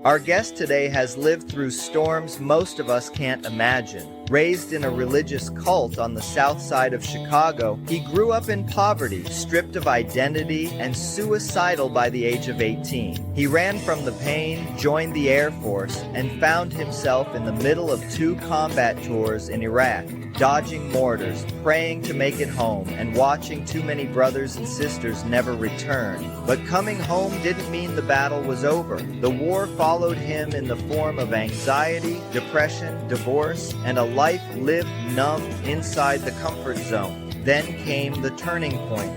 Our guest today has lived through storms most of us can't imagine. Raised in a religious cult on the south side of Chicago, he grew up in poverty, stripped of identity, and suicidal by the age of 18. He ran from the pain, joined the Air Force, and found himself in the middle of 2 combat tours in Iraq, dodging mortars, praying to make it home, and watching too many brothers and sisters never return. But coming home didn't mean the battle was over. The war followed him in the form of anxiety, depression, divorce, and a life lived numb inside the comfort zone. Then came the turning point.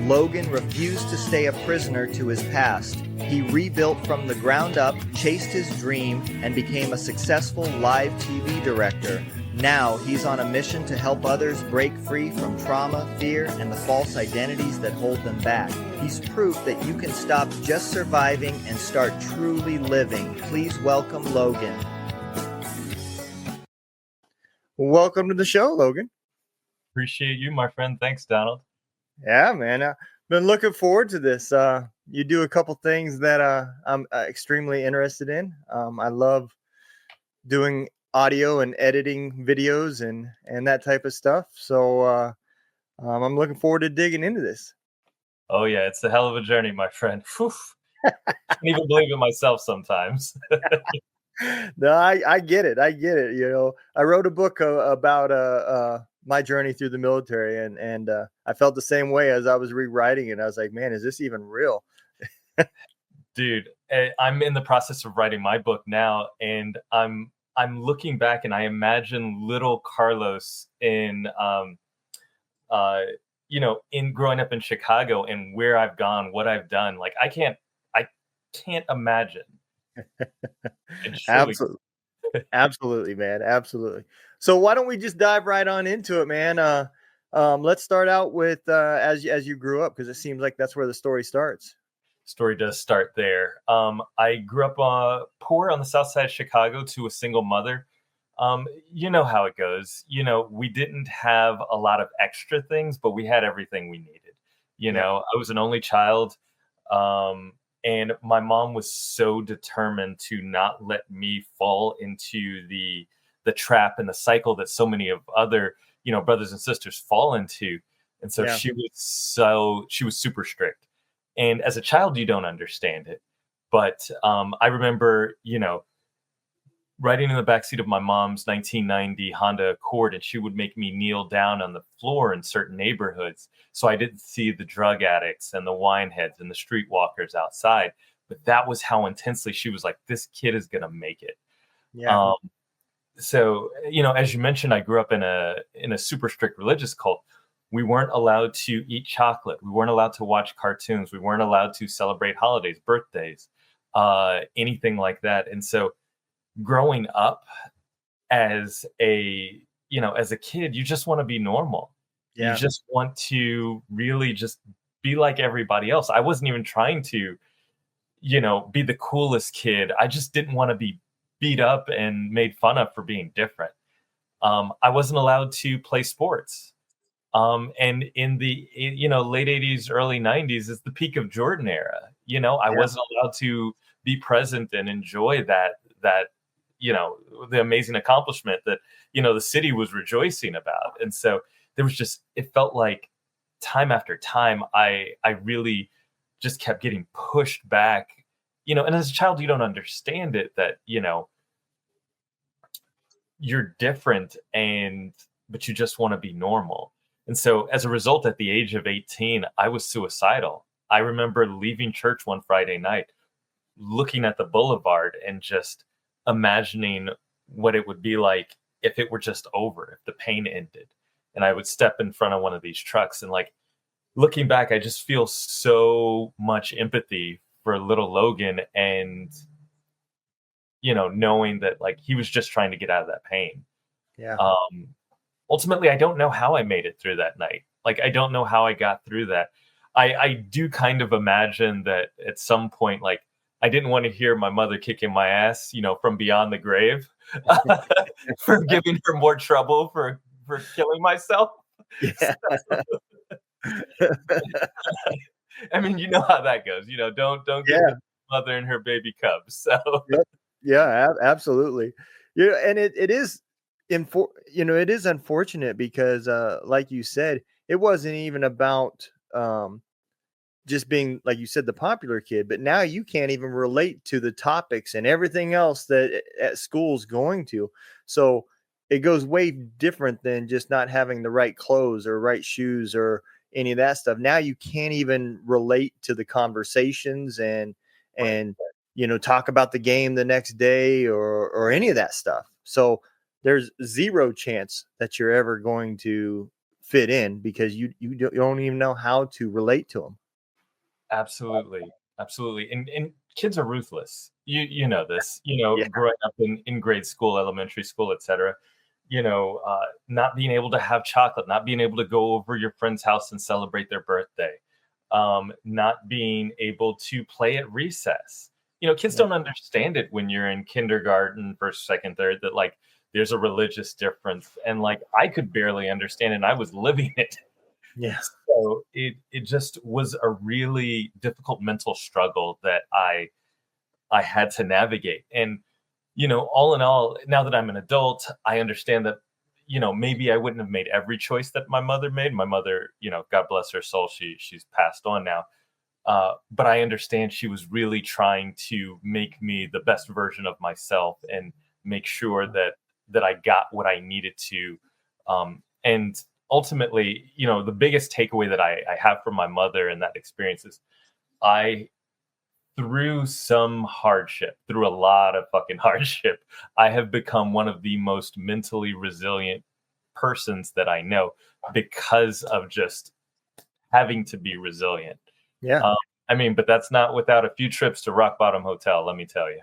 Logan refused to stay a prisoner to his past. He rebuilt from the ground up, chased his dream, and became a successful live TV director. Now he's on a mission to help others break free from trauma, fear, and the false identities that hold them back. He's proof that you can stop just surviving and start truly living. Please welcome Logan. Welcome to the show, Logan. Appreciate you, my friend. Thanks, Donald. Yeah, man. I've been looking forward to this. You do a couple things that I'm extremely interested in. I love doing audio and editing videos and that type of stuff. So I'm looking forward to digging into this. Oh, yeah. It's a hell of a journey, my friend. Whew. I can't even believe it myself sometimes. No, I get it. I get it. You know, I wrote a book about my journey through the military, and I felt the same way as I was rewriting it. I was like, man, is this even real? Dude, I'm in the process of writing my book now, and I'm looking back and I imagine little Carlos in in growing up in Chicago and where I've gone, what I've done. Like I can't imagine. Absolutely. Absolutely, man. Absolutely. So why don't we just dive right on into it, man? Let's start out with as you grew up, because it seems like that's where the story starts. Story does start there. I grew up poor on the south side of Chicago to a single mother. You know how it goes. You know, we didn't have a lot of extra things, but we had everything we needed. You know, I was an only child. And my mom was so determined to not let me fall into the trap and the cycle that so many of other, brothers and sisters fall into. And so she was super strict. And as a child, you don't understand it. But I remember, riding in the backseat of my mom's 1990 Honda Accord, and she would make me kneel down on the floor in certain neighborhoods so I didn't see the drug addicts and the wine heads and the streetwalkers outside. But that was how intensely she was like, this kid is going to make it. Yeah. So, as you mentioned, I grew up in a super strict religious cult. We weren't allowed to eat chocolate. We weren't allowed to watch cartoons. We weren't allowed to celebrate holidays, birthdays, anything like that. And so growing up as a kid, you just want to be normal. Yeah. You just want to really just be like everybody else. I wasn't even trying to, be the coolest kid. I just didn't want to be beat up and made fun of for being different. I wasn't allowed to play sports. And in the late 80s, early 90s is the peak of Jordan era. I wasn't allowed to be present and enjoy that the amazing accomplishment that the city was rejoicing about. And so there was it felt like time after time I really just kept getting pushed back, and as a child you don't understand it, that you're different, but you just want to be normal. And so as a result, at the age of 18, I was suicidal. I remember leaving church one Friday night, looking at the boulevard and just imagining what it would be like if it were just over, if the pain ended. And I would step in front of one of these trucks, and like looking back, I just feel so much empathy for little Logan, and, knowing that like he was just trying to get out of that pain. Yeah. Ultimately, I don't know how I made it through that night. Like, I don't know how I got through that. I do kind of imagine that at some point, like, I didn't want to hear my mother kicking my ass, from beyond the grave for giving her more trouble for killing myself. Yeah. I mean, you know how that goes. Don't give mother and her baby cubs. So Yep. Yeah, absolutely. Yeah, and it is it is unfortunate because like you said, it wasn't even about just being, like you said, the popular kid, but now you can't even relate to the topics and everything else that at school's going to. So it goes way different than just not having the right clothes or right shoes or any of that stuff. Now you can't even relate to the conversations and talk about the game the next day or any of that stuff. So there's zero chance that you're ever going to fit in because you don't even know how to relate to them. absolutely, absolutely. And kids are ruthless. You know this. Yeah. Growing up in grade school, elementary school, etc. Not being able to have chocolate, not being able to go over your friend's house and celebrate their birthday, not being able to play at recess. Kids Yeah. don't understand it when you're in kindergarten, first, second, third, that like there's a religious difference. And like I could barely understand it and I was living it. Yeah. So it just was a really difficult mental struggle that I had to navigate. And all in all, now that I'm an adult, I understand that maybe I wouldn't have made every choice that my mother made. My mother, God bless her soul, she's passed on now. But I understand she was really trying to make me the best version of myself and make sure that I got what I needed to. And ultimately, the biggest takeaway that I have from my mother and that experience is I, through some hardship, through a lot of fucking hardship, I have become one of the most mentally resilient persons that I know because of just having to be resilient. Yeah. Um, I mean, but that's not without a few trips to Rock Bottom Hotel, let me tell you.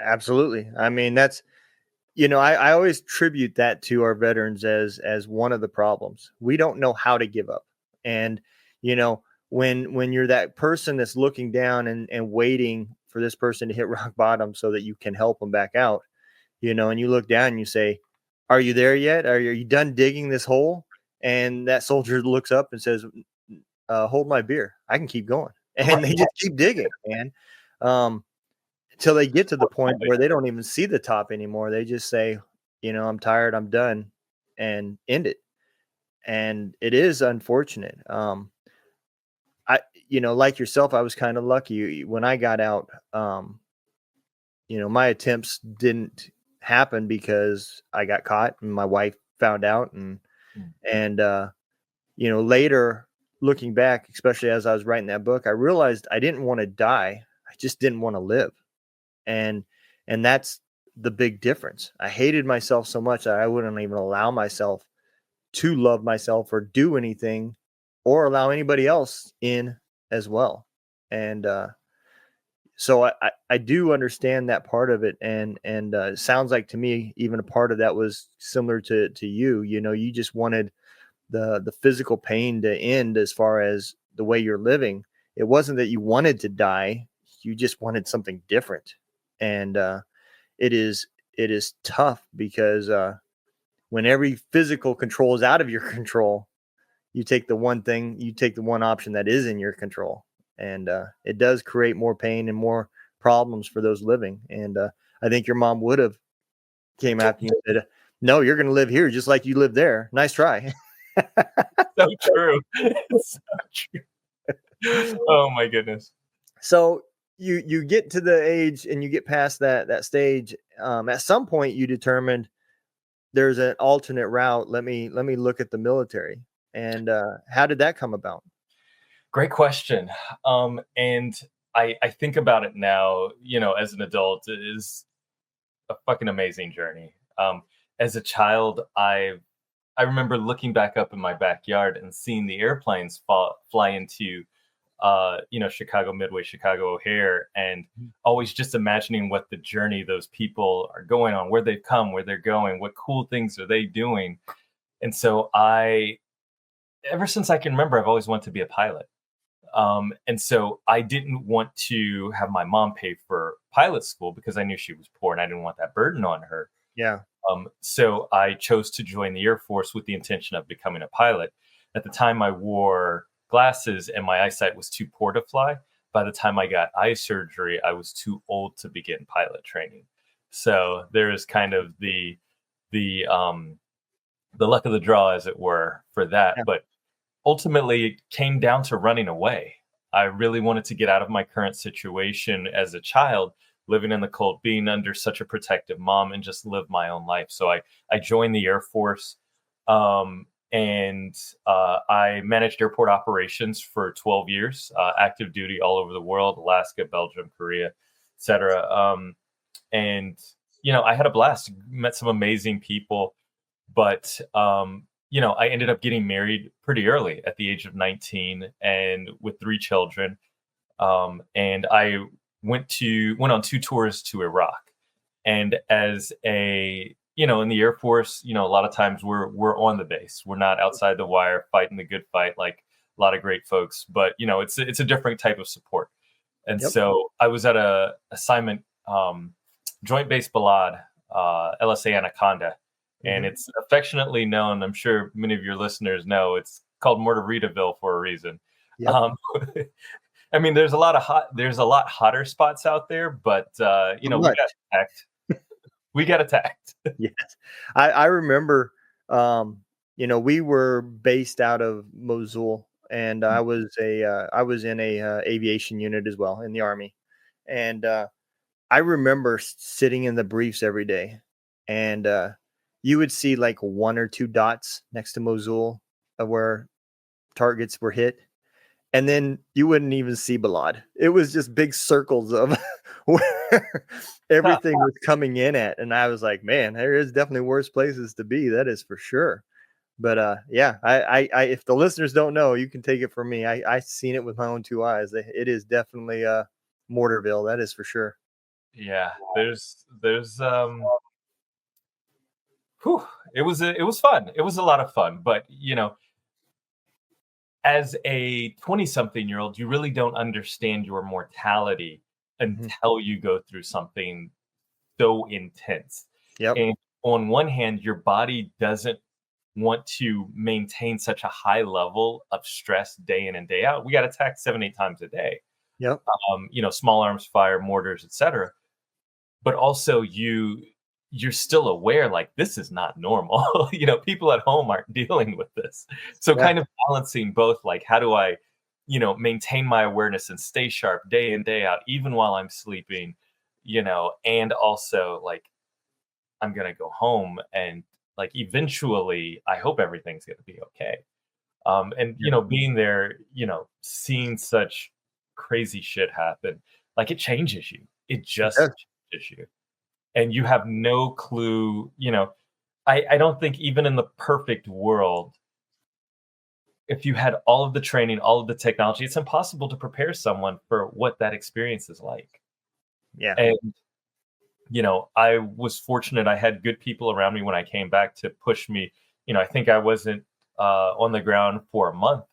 Absolutely. I mean, that's I always tribute that to our veterans as one of the problems. We don't know how to give up. And you know, when you're that person that's looking down and waiting for this person to hit rock bottom so that you can help them back out, and you look down and you say, "Are you there yet? Are you done digging this hole?" And that soldier looks up and says, "Hold my beer. I can keep going." And they Right. just keep digging, man. Um, till they get to the point Unfortunately. where they don't even see the top anymore. They just say, "I'm tired, I'm done," and end it. And it is unfortunate. I, like yourself, I was kind of lucky when I got out. My attempts didn't happen because I got caught and my wife found out, Mm. and later looking back, especially as I was writing that book, I realized I didn't want to die. I just didn't want to live. And that's the big difference. I hated myself so much that I wouldn't even allow myself to love myself or do anything or allow anybody else in as well. And so I do understand that part of it, and it sounds like to me even a part of that was similar to you. You just wanted the physical pain to end as far as the way you're living. It wasn't that you wanted to die; you just wanted something different. And it is tough because when every physical control is out of your control, you take the one option that is in your control, and it does create more pain and more problems for those living. And I think your mom would have came after you and said, "No, you're going to live here just like you live there. Nice try." So true. It's so true. Oh my goodness. So you get to the age and you get past that stage. At some point, you determined there's an alternate route. Let me look at the military. And how did that come about? Great question. And I think about it now, as an adult, it is a fucking amazing journey. As a child, I remember looking back up in my backyard and seeing the airplanes fly into Chicago Midway, Chicago O'Hare, and always just imagining what the journey those people are going on, where they've come, where they're going, what cool things are they doing. And so ever since I can remember, I've always wanted to be a pilot. And so I didn't want to have my mom pay for pilot school because I knew she was poor and I didn't want that burden on her. Yeah. So I chose to join the Air Force with the intention of becoming a pilot. At the time, I wore glasses and my eyesight was too poor to fly. by the time I got eye surgery, I was too old to begin pilot training. So there is kind of the the luck of the draw, as it were, for that. Yeah. But ultimately, it came down to running away. I really wanted to get out of my current situation as a child, living in the cult, being under such a protective mom, and just live my own life. So I joined the Air Force, and I managed airport operations for 12 years, active duty all over the world, Alaska, Belgium, Korea, etc. And I had a blast, met some amazing people, but I ended up getting married pretty early at the age of 19 and with 3 children. And I went on 2 tours to Iraq. And as in the Air Force, a lot of times we're on the base. We're not outside the wire fighting the good fight like a lot of great folks, but it's a different type of support. And Yep. so I was at a assignment, Joint Base Balad, LSA Anaconda, and Mhm. it's affectionately known. I'm sure many of your listeners know it's called Mortaritaville for a reason. Yep. Um, I mean, there's a lot hotter spots out there, but Not we got much. attacked. We got attacked. Yes. I remember, we were based out of Mosul, and I was in a aviation unit as well in the Army. And I remember sitting in the briefs every day, and you would see like one or two dots next to Mosul where targets were hit. And then you wouldn't even see Balad. It was just big circles of where everything was coming in at. And I was like, man, there is definitely worse places to be. That is for sure. But yeah, if the listeners don't know, you can take it from me. I seen it with my own 2 eyes. It is definitely Mortarville. That is for sure. Yeah, whew, it was fun. It was a lot of fun, but as a 20-something-year-old, you really don't understand your mortality Mhm. until you go through something so intense. Yep. And on one hand, your body doesn't want to maintain such a high level of stress day in and day out. We got attacked 7, 8 times a day. Yep. Small arms fire, mortars, etc. But also you're still aware, like, this is not normal. People at home aren't dealing with this. So Yeah. kind of balancing both, like, how do I maintain my awareness and stay sharp day in day out even while I'm sleeping, and also, like, I'm gonna go home, and, like, eventually I hope everything's gonna be okay. And Yeah. being there, seeing such crazy shit happen, like, it changes you. It It just does. changes you, and you have no clue. I don't think, even in the perfect world, if you had all of the training, all of the technology, it's impossible to prepare someone for what that experience is like. Yeah. And I was fortunate. I had good people around me when I came back to push me. I think I wasn't on the ground for a month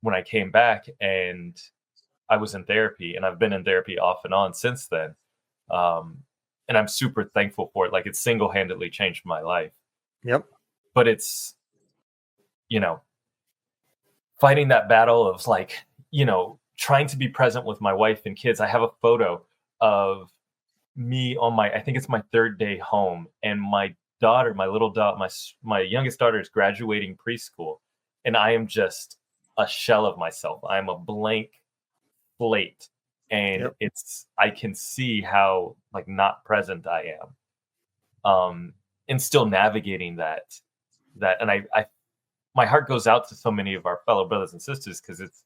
when I came back, and I was in therapy, and I've been in therapy off and on since then. Um, and I'm super thankful for it. Like, it single handedly changed my life. Yep. But it's, you know, fighting that battle of, like, trying to be present with my wife and kids. I have a photo of me on I think it's my third day home, and my daughter, my little daughter, my youngest daughter is graduating preschool, and I am just a shell of myself. I'm a blank slate, and Yep. I can see how, like, not present I am, and still navigating that, and I my heart goes out to so many of our fellow brothers and sisters, because it's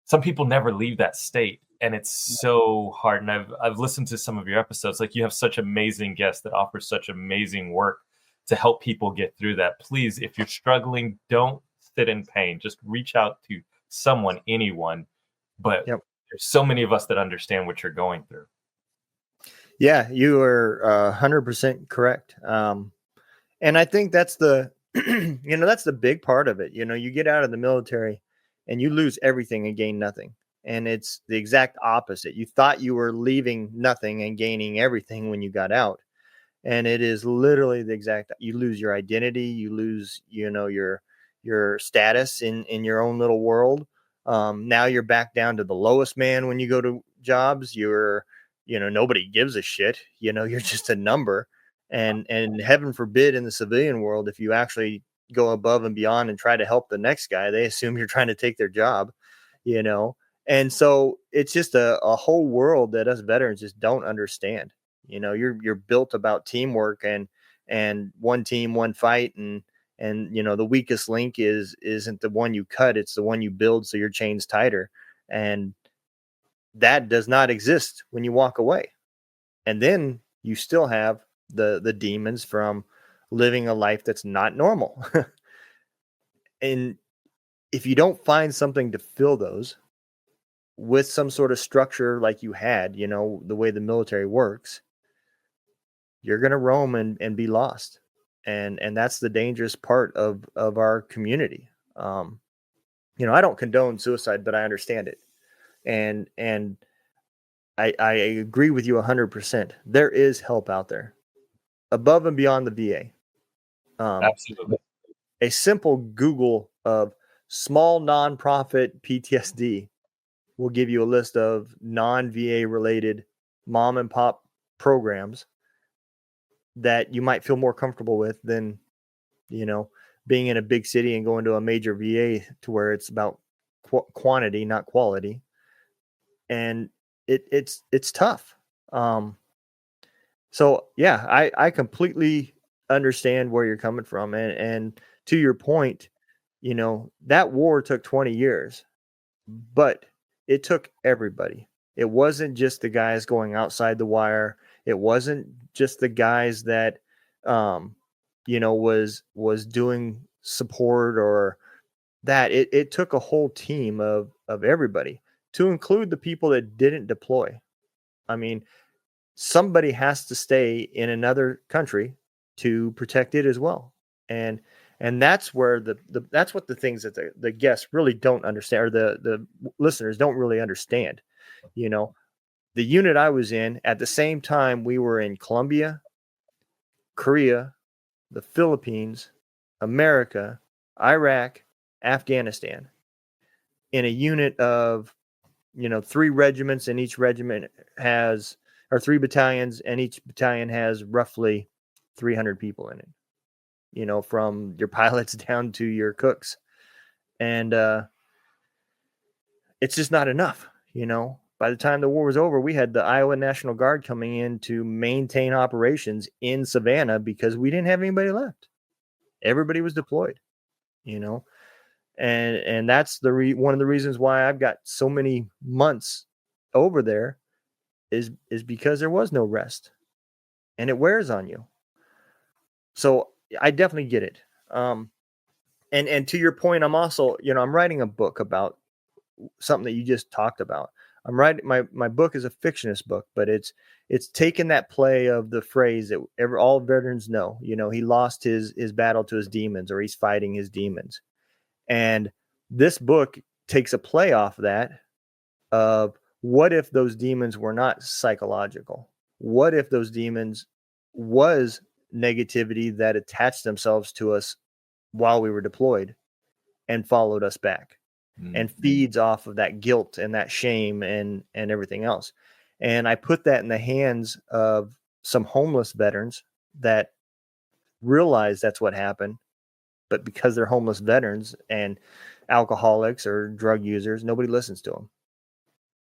some people never leave that state, and it's so hard. And I've listened to some of your episodes. Like, you have such amazing guests that offer such amazing work to help people get through that. Please, if you're struggling, don't sit in pain. Just reach out to someone, anyone. But Yep. there's so many of us that understand what you're going through. Yeah, you are 100% correct. And I think that's the, that's the big part of it. You get out of the military and you lose everything and gain nothing. And it's the exact opposite. You thought you were leaving nothing and gaining everything when you got out. And it is literally the exact, you lose your identity, you lose, your status in your own little world. Now you're back down to the lowest man when you go to jobs. Nobody gives a shit. You're just a number. And heaven forbid in the civilian world, if you actually go above and beyond and try to help the next guy, they assume you're trying to take their job, And so it's just a whole world that us veterans just don't understand. You're built about teamwork and one team, one fight, and the weakest link isn't the one you cut, it's the one you build so your chain's tighter. And that does not exist when you walk away. And then you still have the demons from living a life that's not normal. And if you don't find something to fill those with some sort of structure like you had, the way the military works, you're going to roam and be lost. And that's the dangerous part of our community. I don't condone suicide, but I understand it. And I agree with you 100%. There is help out there above and beyond the VA. Absolutely. A simple Google of small nonprofit PTSD will give you a list of non-VA related mom and pop programs that you might feel more comfortable with than, being in a big city and going to a major VA to where it's about quantity, not quality. And it's tough. So yeah, I completely understand where you're coming from. And to your point, that war took 20 years, but it took everybody. It wasn't just the guys going outside the wire. It wasn't just the guys that, was doing support or that. It took a whole team of everybody, to include the people that didn't deploy. I mean, somebody has to stay in another country to protect it as well. And that's where that's what the things that the guests really don't understand, or the listeners don't really understand. The unit I was in at the same time, we were in Colombia, Korea, the Philippines, America, Iraq, Afghanistan, in a unit of 3 regiments, and each regiment has, or 3 battalions, and each battalion has roughly 300 people in it, from your pilots down to your cooks. And it's just not enough. By the time the war was over, we had the Iowa National Guard coming in to maintain operations in Savannah because we didn't have anybody left. Everybody was deployed, and that's one of the reasons why I've got so many months over there is because there was no rest, and it wears on you. So I definitely get it. And to your point, I'm also, I'm writing a book about something that you just talked about. I'm writing my book is a fictionist book, but it's taken that play of the phrase that all veterans know. He lost his battle to his demons, or he's fighting his demons. And this book takes a play off of that, of what if those demons were not psychological? What if those demons was negativity that attached themselves to us while we were deployed and followed us back, and feeds off of that guilt and that shame and everything else. And I put that in the hands of some homeless veterans that realize that's what happened, but because they're homeless veterans and alcoholics or drug users, nobody listens to them.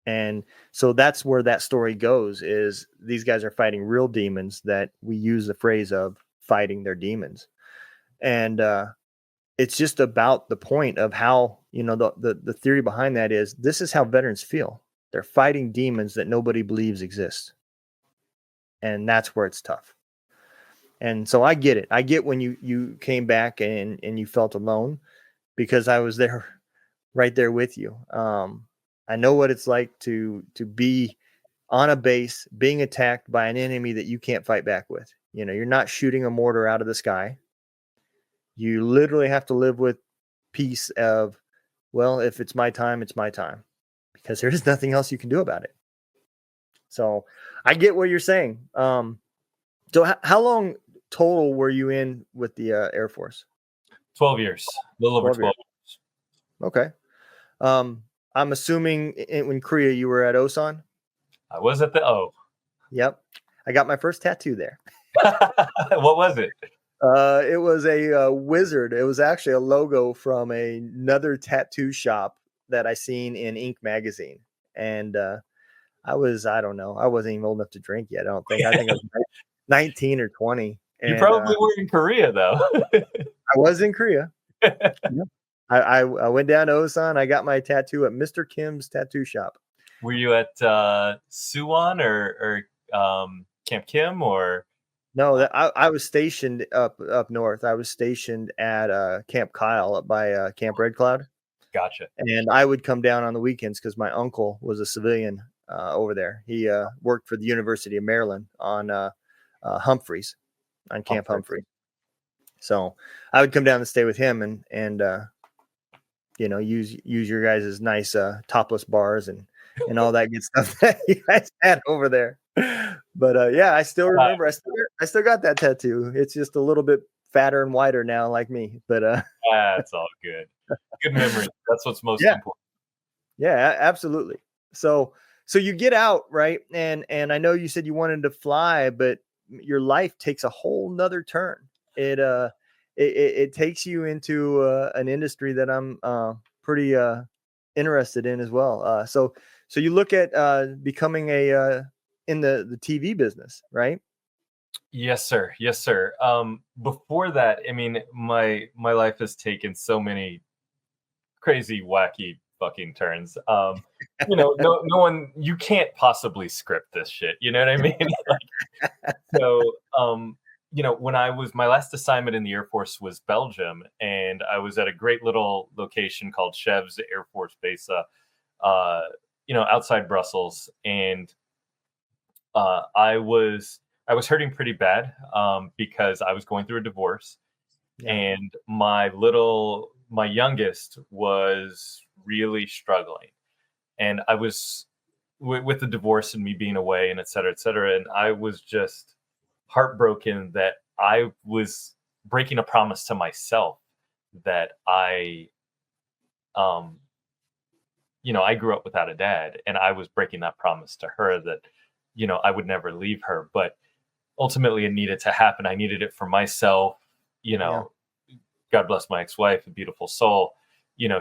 And so that's where that story goes, is these guys are fighting real demons that we use the phrase of fighting their demons. And it's just about the point of how, the theory behind that is, this is how veterans feel. They're fighting demons that nobody believes exist. And that's where it's tough. And so I get it. I get when you came back and you felt alone, because I was there, right there with you. I know what it's like to be on a base being attacked by an enemy that you can't fight back with. You're not shooting a mortar out of the sky. You literally have to live with peace of, well, if it's my time, it's my time, because there is nothing else you can do about it. So I get what you're saying. So how long total were you in with the Air Force? 12 years, a little over 12 years. Okay. I'm assuming in Korea you were at Osan. I was at the O. Yep, I got my first tattoo there. What was it? It was a wizard. It was actually a logo from another tattoo shop that I seen in Ink magazine, and I don't know, I wasn't even old enough to drink yet. I don't think. I think I was 19 or 20, You and probably were in Korea though. I was in Korea. Yep. I went down to Osan. I got my tattoo at Mr. Kim's tattoo shop. Were you at Suwon or Camp Kim or? No, I was stationed up north. I was stationed at Camp Kyle up by Camp Red Cloud. Gotcha. And I would come down on the weekends because my uncle was a civilian over there. He worked for the University of Maryland on Humphreys, on Camp Humphrey. So I would come down and stay with him and use your guys' nice topless bars and all that good stuff that you guys had over there. But yeah, I still remember. I still got that tattoo. It's just a little bit fatter and wider now, like me. But that's all good. Good memories. That's what's most important. Yeah, absolutely. So you get out, right? And I know you said you wanted to fly, but your life takes a whole nother turn. It takes you into an industry that I'm pretty interested in as well. So you look at becoming in the TV business, right? Yes, sir. Yes, sir. Before that, I mean, my life has taken so many crazy, wacky fucking turns. No one, you can't possibly script this shit. You know what I mean? When my last assignment in the Air Force was Belgium, and I was at a great little location called Chevs Air Force Base, outside Brussels, and I was hurting pretty bad because I was going through a divorce, and my youngest was really struggling, and I was with the divorce and me being away and et cetera, and I was just heartbroken that I was breaking a promise to myself that I grew up without a dad, and I was breaking that promise to her that, I would never leave her. But ultimately it needed to happen. I needed it for myself. God bless my ex-wife, a beautiful soul.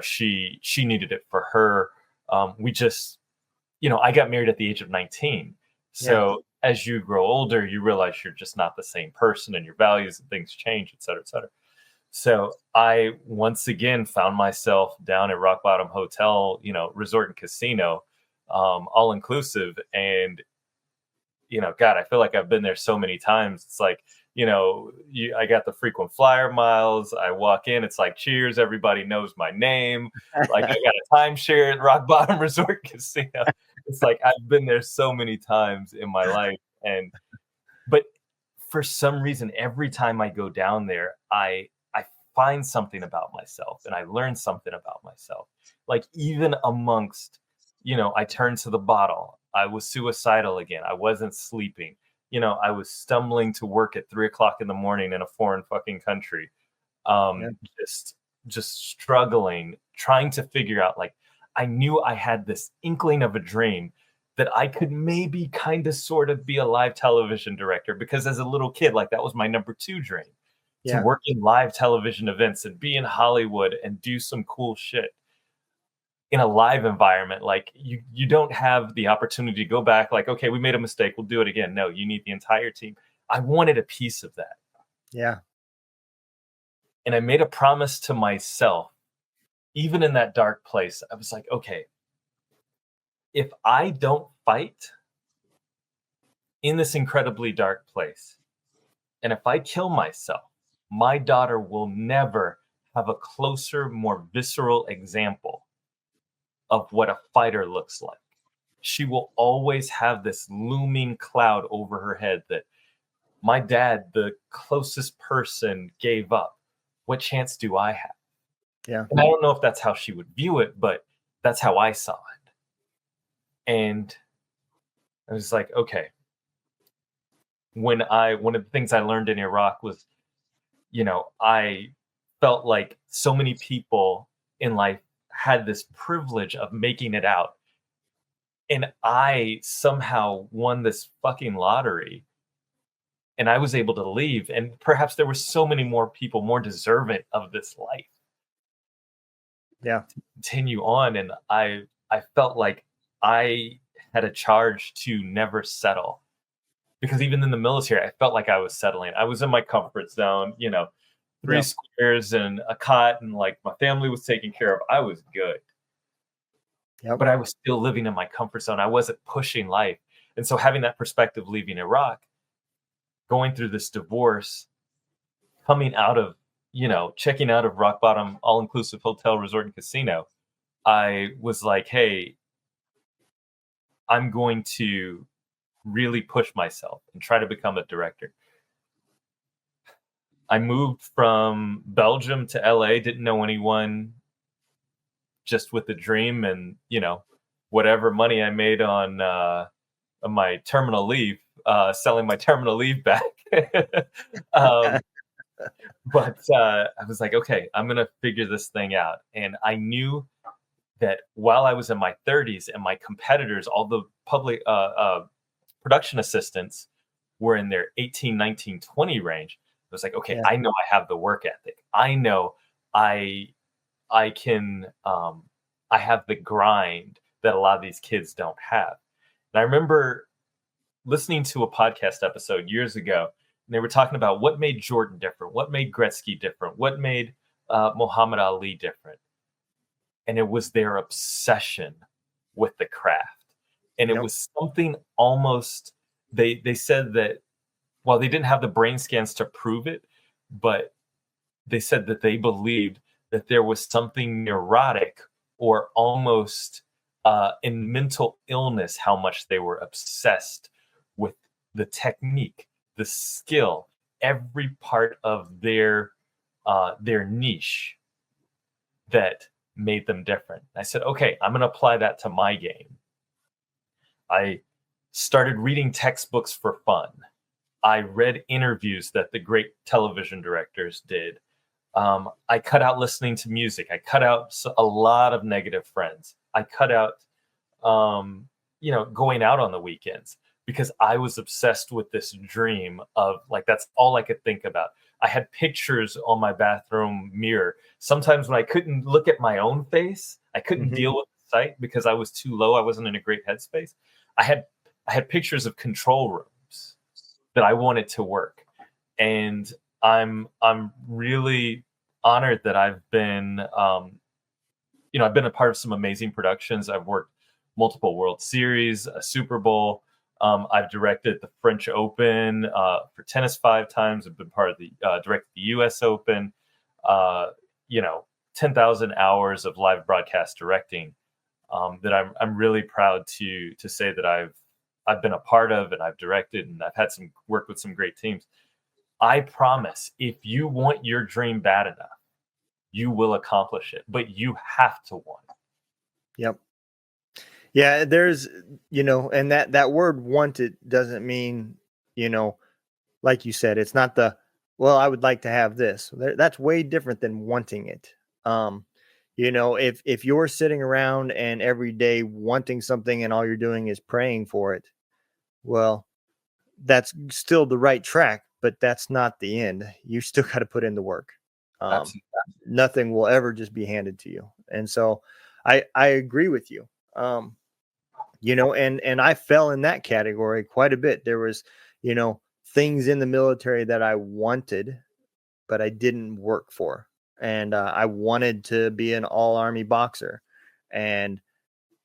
She needed it for her. We just, I got married at the age of 19. So as you grow older, you realize you're just not the same person, and your values and things change, et cetera, et cetera. So I once again found myself down at Rock Bottom Hotel, resort and casino, all inclusive. And, God, I feel like I've been there so many times. It's like, I got the frequent flyer miles. I walk in, it's like, cheers, everybody knows my name. Like, I got a timeshare at Rock Bottom Resort Casino. It's like, I've been there so many times in my life. But for some reason, every time I go down there, I find something about myself, and I learn something about myself. Like, even amongst, I turned to the bottle. I was suicidal again. I wasn't sleeping. I was stumbling to work at 3:00 in the morning in a foreign fucking country. Just struggling, trying to figure out, like, I knew I had this inkling of a dream that I could maybe kind of sort of be a live television director, because as a little kid, like, that was my number 2 dream, to work in live television events and be in Hollywood and do some cool shit in a live environment. Like, you don't have the opportunity to go back, like, okay, we made a mistake, we'll do it again. No, you need the entire team. I wanted a piece of that. Yeah. And I made a promise to myself, even in that dark place. I was like, okay, if I don't fight in this incredibly dark place, and if I kill myself, my daughter will never have a closer, more visceral example of what a fighter looks like. She will always have this looming cloud over her head that my dad, the closest person, gave up. What chance do I have? Yeah. And I don't know if that's how she would view it, but that's how I saw it. And I was like, okay. One of the things I learned in Iraq was, I felt like so many people in life had this privilege of making it out, and I somehow won this fucking lottery, and I was able to leave, and perhaps there were so many more people more deserving of this life Yeah. to continue on. And I felt like I had a charge to never settle, because even in the military, I felt like I was settling. I was in my comfort zone, three Yeah. squares and a cot, and like my family was taken care of. I was good, Yep. but I was still living in my comfort zone. I wasn't pushing life. And so having that perspective, leaving Iraq, going through this divorce, coming out of, checking out of rock bottom, all inclusive hotel, resort, and casino, I was like, hey, I'm going to really push myself and try to become a director. I moved from Belgium to LA, didn't know anyone, just with the dream, and, whatever money I made on my terminal leave, selling my terminal leave back. um, but I was like, okay, I'm going to figure this thing out. And I knew that while I was in my 30s and my competitors, all the public production assistants, were in their 18, 19, 20 range, I was like, okay, Yeah. I know I have the work ethic. I know I can, I have the grind that a lot of these kids don't have. And I remember listening to a podcast episode years ago, and they were talking about what made Jordan different, what made Gretzky different, what made Muhammad Ali different. And it was their obsession with the craft. And it Yep. was something almost, they said that, while they didn't have the brain scans to prove it, but they said that they believed that there was something neurotic or almost in mental illness, how much they were obsessed with the technique, the skill, every part of their niche that made them different. I said, okay, I'm going to apply that to my game. I started reading textbooks for fun. I read interviews that the great television directors did. I cut out listening to music. I cut out a lot of negative friends. I cut out, going out on the weekends, because I was obsessed with this dream of, like, that's all I could think about. I had pictures on my bathroom mirror. Sometimes when I couldn't look at my own face, I couldn't deal with the sight because I was too low. I wasn't in a great headspace. I had pictures of control rooms that I wanted to work. And I'm really honored that I've been, I've been a part of some amazing productions. I've worked multiple World Series, a Super Bowl. I've directed the French Open for tennis 5 times. I've been part of directed the U.S. Open. 10,000 hours of live broadcast directing that I'm really proud to say that I've been a part of, and I've directed, and I've had some work with some great teams. I promise, if you want your dream bad enough, you will accomplish it, but you have to want it. Yep. Yeah, there's, and that word wanted doesn't mean, like you said, it's not well, I would like to have this. That's way different than wanting it. If you're sitting around and every day wanting something and all you're doing is praying for it, well, that's still the right track, but that's not the end. You still got to put in the work. Absolutely. Nothing will ever just be handed to you. And so I agree with you. And I fell in that category quite a bit. There was, things in the military that I wanted, but I didn't work for. And I wanted to be an all army boxer, and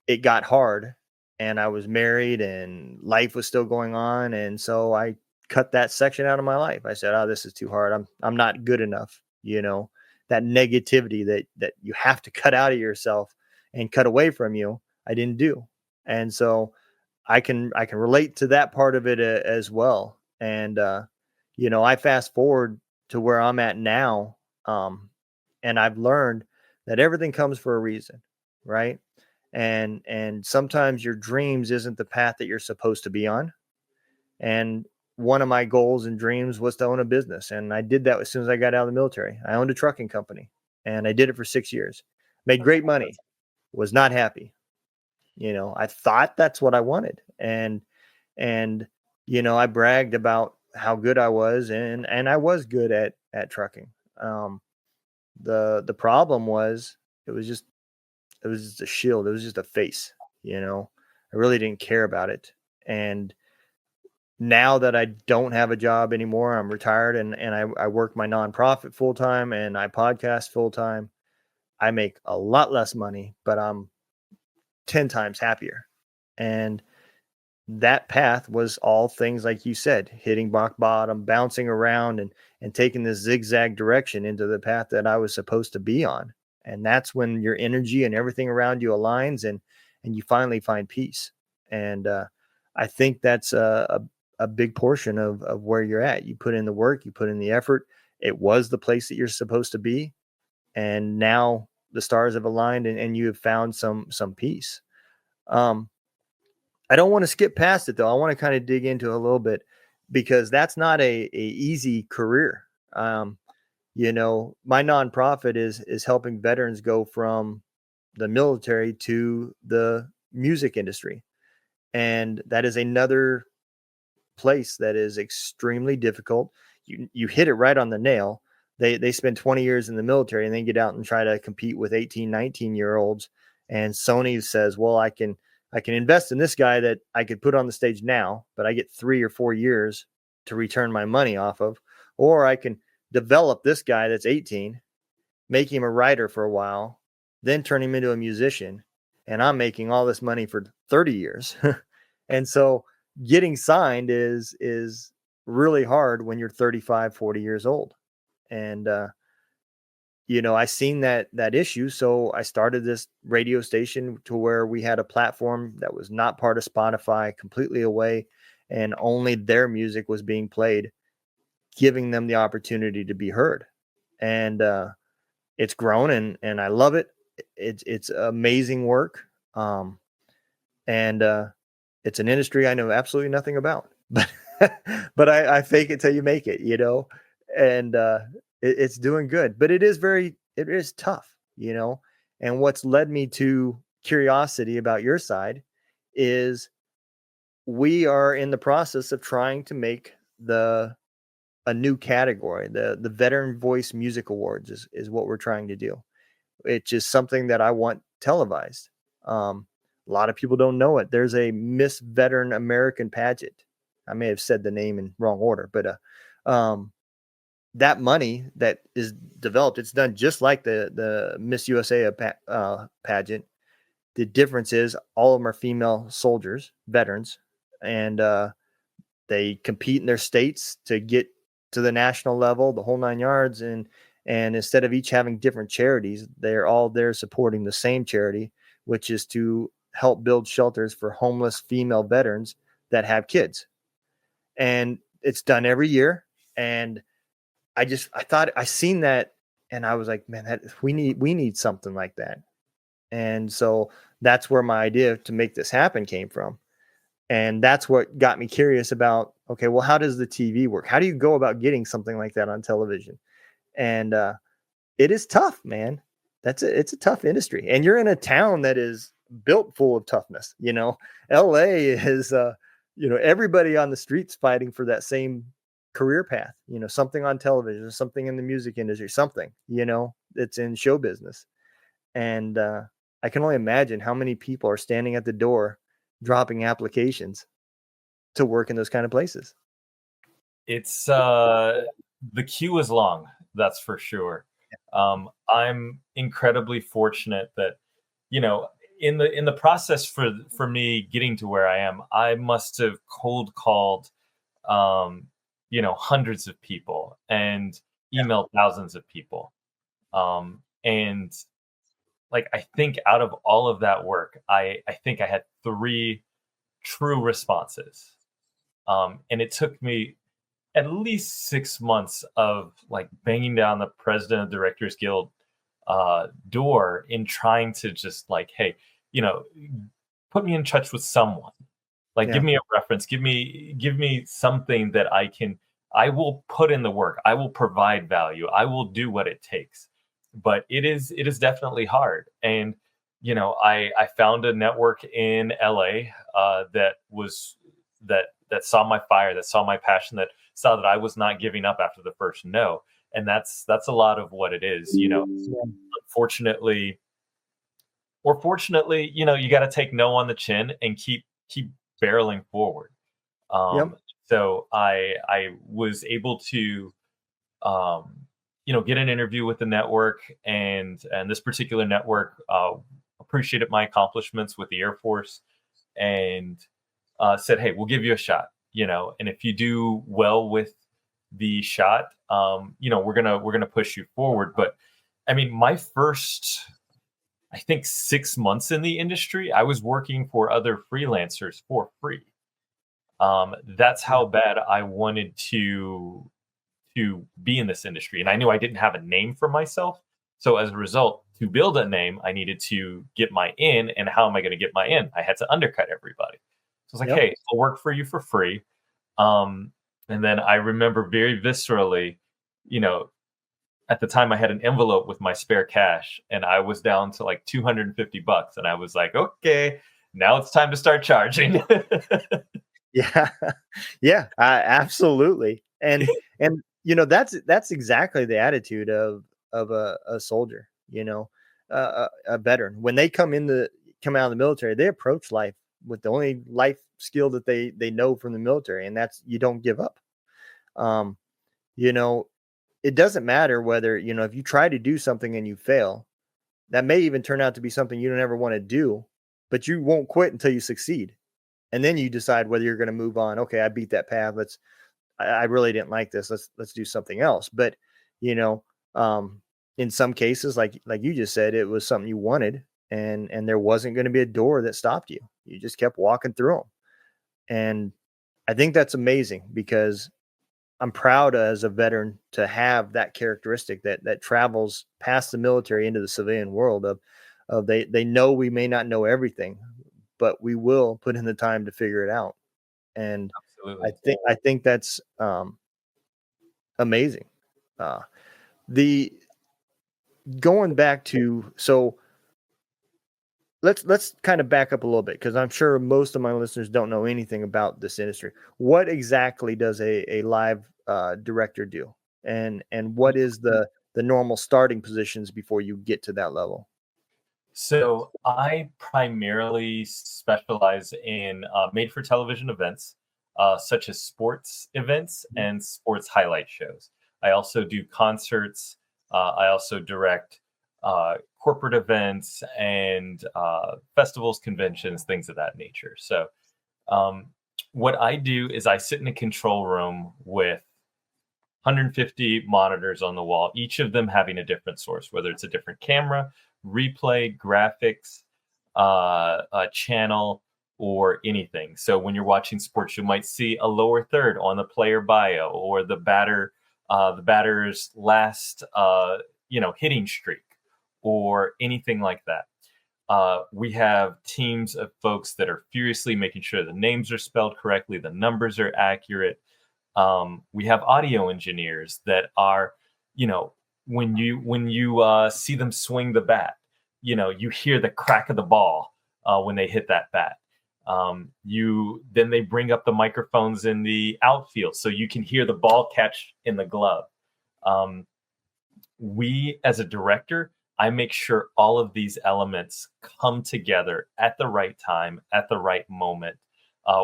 it got hard, and I was married and life was still going on. And so I cut that section out of my life. I said, oh, this is too hard. I'm not good enough. That negativity that you have to cut out of yourself and cut away from you, I didn't do. And so I can relate to that part of it as well. And, I fast forward to where I'm at now. And I've learned that everything comes for a reason, right? And sometimes your dreams isn't the path that you're supposed to be on. And one of my goals and dreams was to own a business. And I did that as soon as I got out of the military. I owned a trucking company, and I did it for 6 years. made great money, was not happy. You know, I thought that's what I wanted. And I bragged about how good I was, and I was good at trucking. Um, the problem was it was just a shield. It was just a face, you know. I really didn't care about it. And now that I don't have a job anymore, I'm retired, and I work my nonprofit full time and I podcast full time. I make a lot less money, but I'm 10 times happier. And that path was all things like you said, hitting rock bottom, bouncing around, and taking this zigzag direction into the path that I was supposed to be on. And that's when your energy and everything around you aligns, and you finally find peace. And I think that's a big portion of where you're at. You put in the work, you put in the effort. It was the place that you're supposed to be, and now the stars have aligned, and you have found some peace. Um, I don't want to skip past it though. I want to kind of dig into it a little bit, because that's not a easy career. My nonprofit is helping veterans go from the military to the music industry. And that is another place that is extremely difficult. You hit it right on the nail. They spend 20 years in the military and then get out and try to compete with 18, 19-year-olds. And Sony says, well, I can invest in this guy that I could put on the stage now, but I get 3 or 4 years to return my money off of. Or I can develop this guy that's 18, make him a writer for a while, then turn him into a musician. And I'm making all this money for 30 years. And so getting signed is really hard when you're 35, 40 years old. And, I seen that issue. So I started this radio station to where we had a platform that was not part of Spotify, completely away, and only their music was being played, giving them the opportunity to be heard. And it's grown, and I love it. It's amazing work. And it's an industry I know absolutely nothing about, but but I fake it till you make it, and it's doing good. But it is tough, And what's led me to curiosity about your side is we are in the process of trying to make a new category. The Veteran Voice Music Awards is what we're trying to do. It's just something that I want televised. A lot of people don't know it. There's a Miss Veteran American pageant. I may have said the name in wrong order, but that money that is developed, it's done just like the Miss USA pageant. The difference is all of them are female soldiers, veterans, and they compete in their states to get to the national level, the whole 9 yards. And instead of each having different charities, they're all there supporting the same charity, which is to help build shelters for homeless female veterans that have kids. And it's done every year. And I thought I seen that, and I was like, man, we need something like that. And so that's where my idea to make this happen came from. And that's what got me curious about, okay, well, how does the TV work? How do you go about getting something like that on television? And it is tough, man. It's a tough industry. And you're in a town that is built full of toughness. LA is, everybody on the streets fighting for that same career path, something on television, something in the music industry, something, it's in show business. And I can only imagine how many people are standing at the door dropping applications to work in those kind of places. It's the queue is long, that's for sure. I'm incredibly fortunate that, in the process for me getting to where I am, I must have cold called, hundreds of people and emailed thousands of people. And like, I think out of all of that work, I think I had 3 true responses. And it took me at least 6 months of like banging down the president of Directors Guild door in trying to just like, hey, put me in touch with someone. Like, give me a reference, give me something that I will put in the work. I will provide value. I will do what it takes. but it is definitely hard. And I found a network in LA that saw my fire, that saw my passion, that saw that I was not giving up after the first no. And that's a lot of what it is. Unfortunately or fortunately, you got to take no on the chin and keep barreling forward. Yep. So I was able to get an interview with the network, and this particular network appreciated my accomplishments with the Air Force, and said, "Hey, we'll give you a shot, and if you do well with the shot, we're gonna push you forward." But I mean, my first, I think, 6 months in the industry, I was working for other freelancers for free. That's Yeah. how bad I wanted to be in this industry, and I knew I didn't have a name for myself. So as a result, to build a name, I needed to get my in. And how am I going to get my in? I had to undercut everybody. So it's like, Yep. hey, I'll work for you for free. Um, and then I remember very viscerally, you know, at the time I had an envelope with my spare cash, and I was down to like $250, and I was like, okay, now it's time to start charging. Yeah. Yeah, absolutely. And that's exactly the attitude of a soldier, a veteran. When they come out of the military, they approach life with the only life skill that they know from the military, and that's you don't give up. Um, you know, it doesn't matter whether, if you try to do something and you fail, that may even turn out to be something you don't ever want to do, but you won't quit until you succeed. And then you decide whether you're going to move on. Okay, I beat that path. I really didn't like this. Let's do something else. But, you know, um, in some cases, like you just said, it was something you wanted, and there wasn't going to be a door that stopped you. You just kept walking through them. And I think that's amazing because I'm proud as a veteran to have that characteristic that travels past the military into the civilian world of they know we may not know everything, but we will put in the time to figure it out. And Absolutely. I think that's amazing. Uh, the going back to so let's kind of back up a little bit because I'm sure most of my listeners don't know anything about this industry. What exactly does a live director do, and what is the normal starting positions before you get to that level? So I primarily specialize in made-for-television events, such as sports events and sports highlight shows. I also do concerts. I also direct corporate events and festivals, conventions, things of that nature. So um, what I do is I sit in a control room with 150 monitors on the wall, each of them having a different source, whether it's a different camera, replay, graphics, a channel, or anything. So when you're watching sports, you might see a lower third on the player bio, or the batter's last, hitting streak, or anything like that. We have teams of folks that are furiously making sure the names are spelled correctly, the numbers are accurate. We have audio engineers that are, when you see them swing the bat, you hear the crack of the ball when they hit that bat. Then they bring up the microphones in the outfield so you can hear the ball catch in the glove. We, as a director, I make sure all of these elements come together at the right time, at the right moment.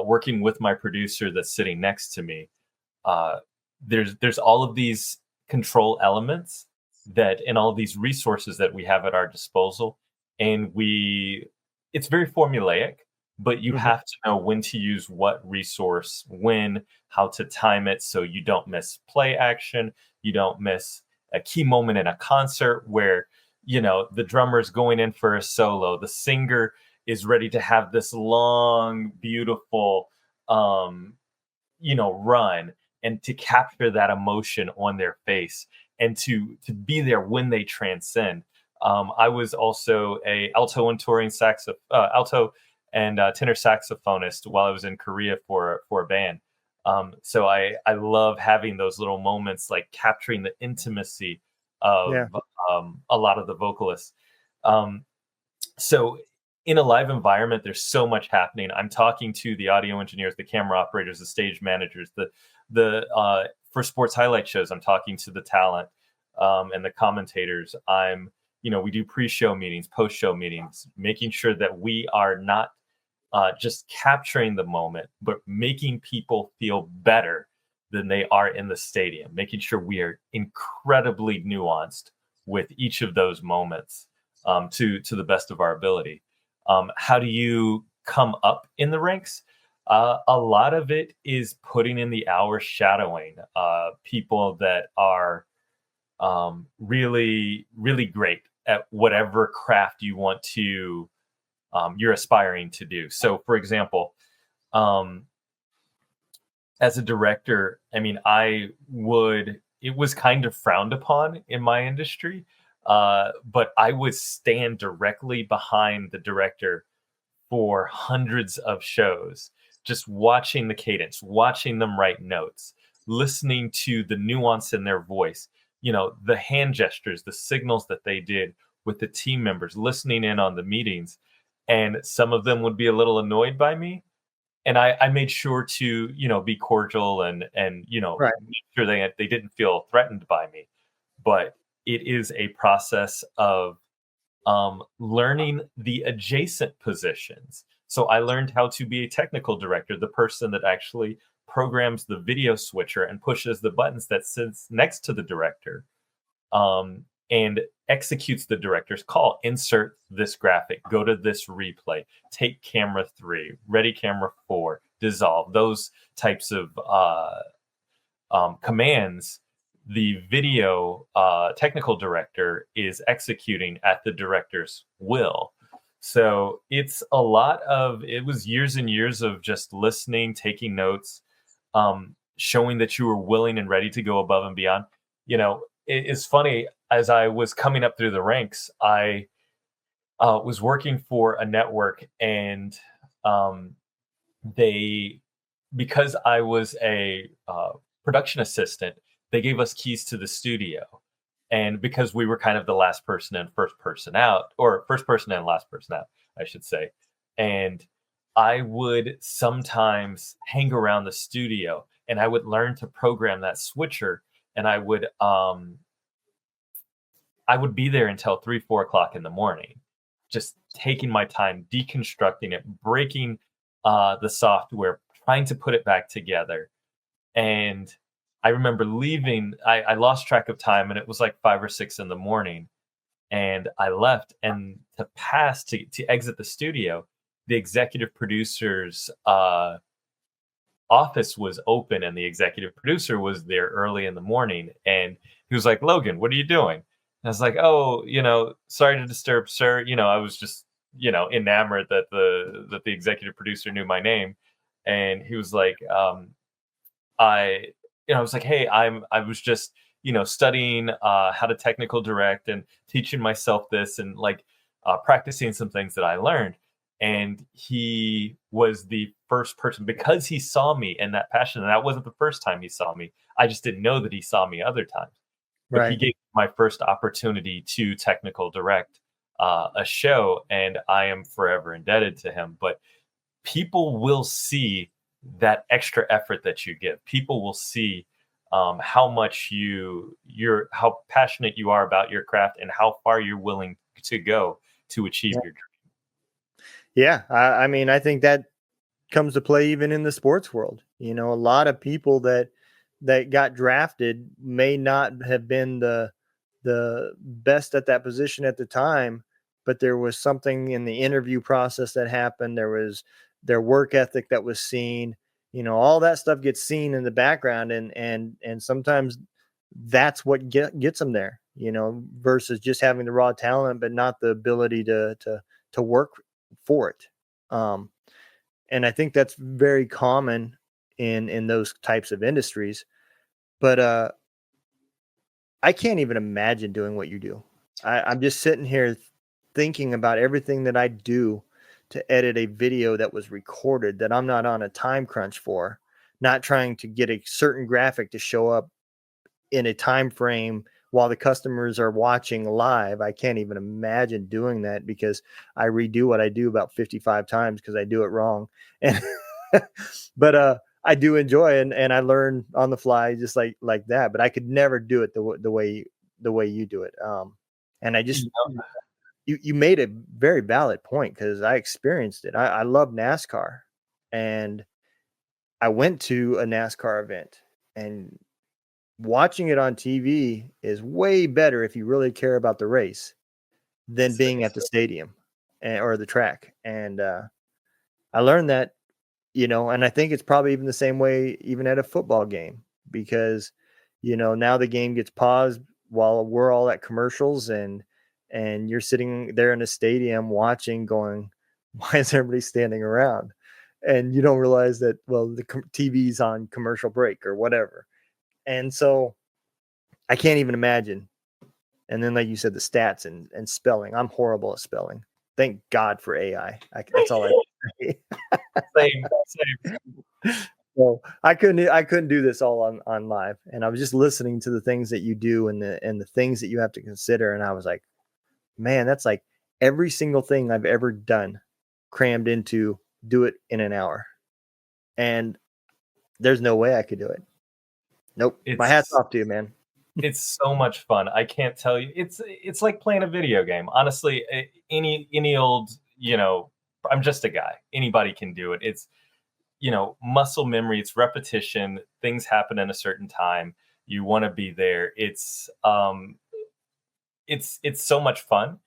Working with my producer that's sitting next to me, there's all of these control elements that and all of these resources that we have at our disposal, and it's very formulaic, but you Mhm. have to know when to use what resource, when, how to time it so you don't miss play action, you don't miss a key moment in a concert where the drummer is going in for a solo, the singer is ready to have this long, beautiful run, and to capture that emotion on their face and to be there when they transcend. I was also a alto and tenor saxophonist while I was in Korea for a band. So I love having those little moments, like capturing the intimacy of Yeah. a lot of the vocalists. Um, so in a live environment, there's so much happening. I'm talking to the audio engineers, the camera operators, the stage managers, the for sports highlight shows, I'm talking to the talent and the commentators. We do pre-show meetings, post-show meetings, making sure that we are not just capturing the moment, but making people feel better than they are in the stadium, making sure we are incredibly nuanced with each of those moments to the best of our ability. How do you come up in the ranks? A lot of it is putting in the hours shadowing people that are really, really great at whatever craft you want to, you're aspiring to do. So, for example, as a director, I mean, it was kind of frowned upon in my industry, but I would stand directly behind the director for hundreds of shows, just watching the cadence, watching them write notes, listening to the nuance in their voice, the hand gestures, the signals that they did with the team members, listening in on the meetings. And some of them would be a little annoyed by me. And I made sure to, be cordial and Right. make sure they didn't feel threatened by me. But it is a process of learning the adjacent positions. So I learned how to be a technical director, the person that actually programs the video switcher and pushes the buttons that sits next to the director, and executes the director's call. Insert this graphic, go to this replay, take camera 3, ready camera 4, dissolve, those types of commands. The video technical director is executing at the director's will. So it was years and years of just listening, taking notes, showing that you were willing and ready to go above and beyond. It's funny, as I was coming up through the ranks, I was working for a network, and because I was a production assistant, they gave us keys to the studio. And because we were kind of the last person in, first person out, or first person in, last person out, I should say. And I would sometimes hang around the studio, and I would learn to program that switcher, and I would be there until 3-4 o'clock in the morning, just taking my time, deconstructing it, breaking the software, trying to put it back together. And I remember leaving, I lost track of time, and it was like 5 or 6 in the morning. And I left, and to exit the studio, the executive producer's office was open, and the executive producer was there early in the morning. And he was like, "Logan, what are you doing?" And I was like, "Oh, sorry to disturb, sir." I was just, enamored that the executive producer knew my name. And he was like, I was like, "Hey, I was just, studying how to technical direct and teaching myself this, and like practicing some things that I learned." And he was the first person, because he saw me in that passion. And that wasn't the first time he saw me. I just didn't know that he saw me other times. But he Right. gave me my first opportunity to technical direct a show, and I am forever indebted to him. But people will see that extra effort that you give. People will see how much how passionate you are about your craft, and how far you're willing to go to achieve your dream. Yeah. I mean, I think that comes to play even in the sports world. A lot of people that got drafted may not have been the best at that position at the time, but there was something in the interview process that happened. There was their work ethic that was seen. All that stuff gets seen in the background, and sometimes that's what gets them there. Versus just having the raw talent but not the ability to work for it. And I think that's very common in those types of industries. But I can't even imagine doing what you do. I'm just sitting here thinking about everything that I do to edit a video that was recorded, that I'm not on a time crunch for, not trying to get a certain graphic to show up in a time frame while the customers are watching live. I can't even imagine doing that because I redo what I do about 55 times because I do it wrong. And but I do enjoy it, and I learn on the fly just like that. But I could never do it the way you do it. And I just you made a very valid point because I experienced it. I love NASCAR, and I went to a NASCAR event, and watching it on TV is way better if you really care about the race than being at the stadium or the track. And I learned that, and I think it's probably even the same way even at a football game because, now the game gets paused while we're all at commercials and you're sitting there in a stadium watching going, why is everybody standing around? And you don't realize that, well, the TV's on commercial break or whatever. And so I can't even imagine. And then, like you said, the stats and spelling. I'm horrible at spelling. Thank God for AI. That's all I say. Same. So I couldn't do this all on live. And I was just listening to the things that you do and the things that you have to consider. And I was like, man, that's like every single thing I've ever done crammed into do it in an hour. And there's no way I could do it. Nope. My hat's off to you, man. It's so much fun. I can't tell you. It's like playing a video game. Honestly, any old, I'm just a guy. Anybody can do it. It's, muscle memory, it's repetition. Things happen in a certain time. You want to be there. It's so much fun.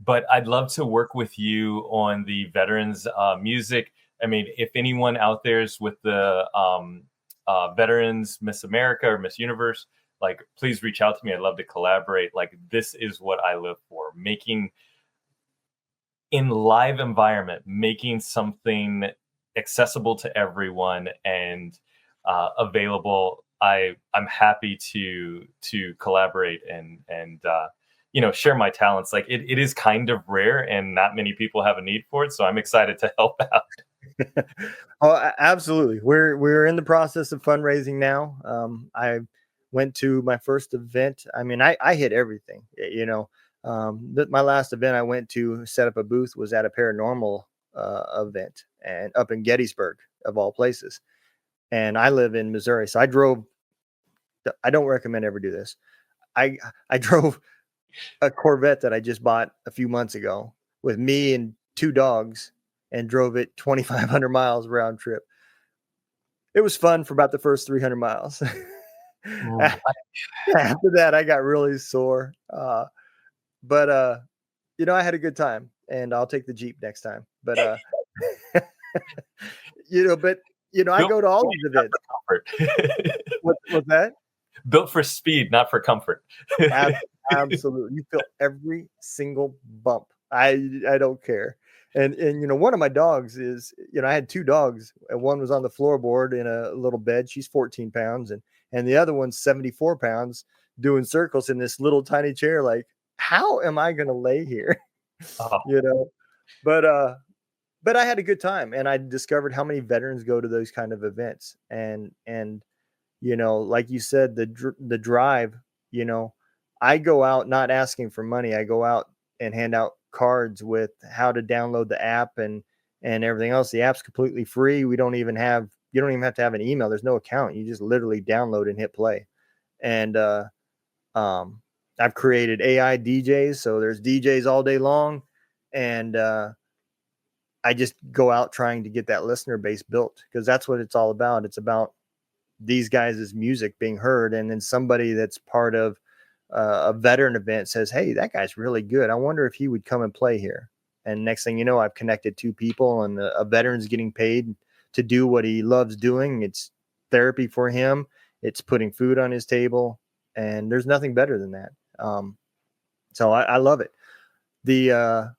But I'd love to work with you on the veterans music. I mean, if anyone out there is with the veterans Miss America or Miss Universe, like, please reach out to me. I'd love to collaborate. Like, this is what I live for. Making in live environment, making something accessible to everyone and available. I'm happy to collaborate and share my talents. Like it is kind of rare and not many people have a need for it. So I'm excited to help out. Oh, absolutely. We're in the process of fundraising now. I went to my first event. I mean, I hit everything, my last event I went to set up a booth was at a paranormal event and up in Gettysburg of all places. And I live in Missouri. So I don't recommend ever do this. I drove a Corvette that I just bought a few months ago with me and 2 dogs and drove it 2,500 miles round trip. It was fun for about the first 300 miles. After that, I got really sore. But I had a good time, and I'll take the Jeep next time. But I go to all these events. What's that? Built for speed, not for comfort. Absolutely. You feel every single bump. I don't care. And one of my dogs is, I had 2 dogs, and one was on the floorboard in a little bed. She's 14 pounds, and the other one's 74 pounds doing circles in this little tiny chair. Like, how am I going to lay here? But I had a good time, and I discovered how many veterans go to those kind of events. And like you said, the drive, I go out not asking for money. I go out and hand out cards with how to download the app and everything else. The app's completely free. You don't even have to have an email. There's no account. You just literally download and hit play. And I've created AI DJs. So there's DJs all day long. And I just go out trying to get that listener base built because that's what it's all about. It's about these guys' music being heard. And then somebody that's part of a veteran event says, hey, that guy's really good. I wonder if he would come and play here. And next thing you know, I've connected 2 people, and a veteran's getting paid to do what he loves doing. It's therapy for him. It's putting food on his table, and there's nothing better than that. So I love it. The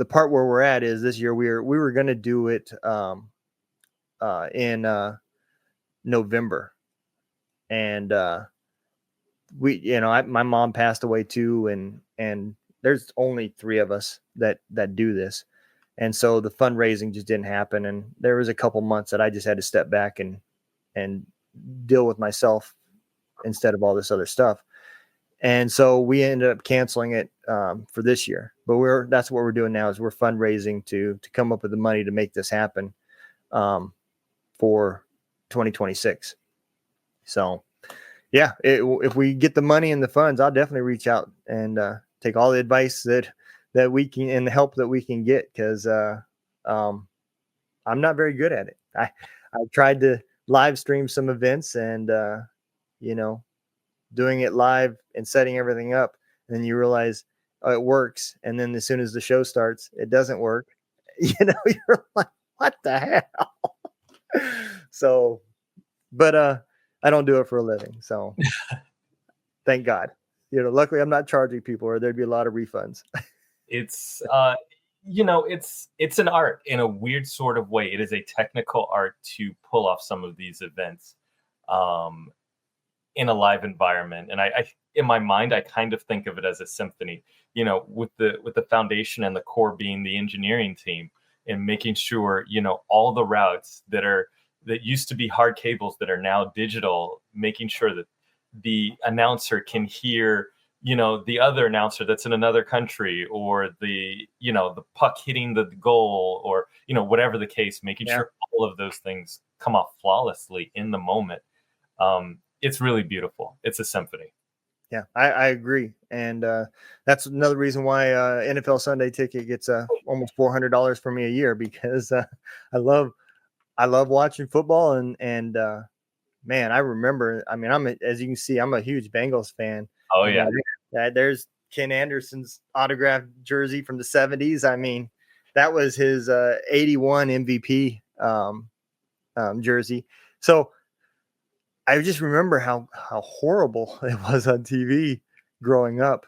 part where we're at is this year we were going to do it in November, and my mom passed away too, and there's only 3 of us that do this, and so the fundraising just didn't happen. And there was a couple months that I just had to step back and deal with myself instead of all this other stuff. And so we ended up canceling it for this year. But that's what we're doing now is we're fundraising to come up with the money to make this happen for 2026. So yeah, if we get the money and the funds, I'll definitely reach out and take all the advice that we can and the help that we can get, because I'm not very good at it. I tried to live stream some events and doing it live and setting everything up, and then you realize it works, and then as soon as the show starts, it doesn't work. You're like, what the hell? So, but I don't do it for a living, so thank God. Luckily I'm not charging people, or there'd be a lot of refunds. It's it's an art in a weird sort of way. It is a technical art to pull off some of these events in a live environment. And I in my mind, I kind of think of it as a symphony, with the foundation and the core being the engineering team, and making sure, all the routes that used to be hard cables that are now digital, making sure that the announcer can hear, the other announcer that's in another country, or the puck hitting the goal, or, whatever the case, making sure all of those things come off flawlessly in the moment. It's really beautiful. It's a symphony. Yeah, I agree. And that's another reason why NFL Sunday Ticket gets almost $400 for me a year, because I love watching football. And man, I remember, as you can see, I'm a huge Bengals fan. Oh, yeah. There's Ken Anderson's autographed jersey from the 70s. I mean, that was his 81 MVP jersey. So I just remember how horrible it was on TV growing up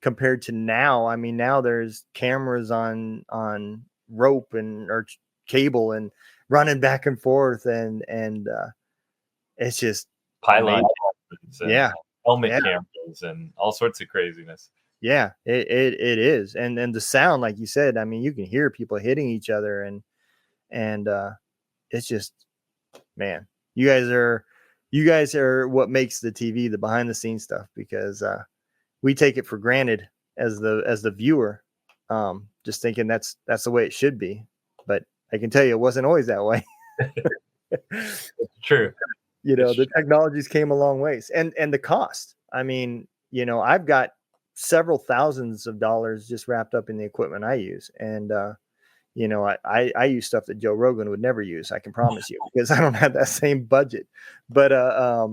compared to now. I mean, now there's cameras on rope or cable and running back and forth, and it's just pylon cameras, helmet cameras and all sorts of craziness. Yeah, it is. And the sound, like you said, I mean, you can hear people hitting each other, and it's just, man, you guys are what makes the TV, the behind the scenes stuff, because we take it for granted as the viewer, just thinking that's the way it should be. But I can tell you it wasn't always that way. It's true. The technologies came a long ways, and the cost. I mean, I've got several thousands of dollars just wrapped up in the equipment I use. And, I use stuff that Joe Rogan would never use. I can promise you, because I don't have that same budget. But, I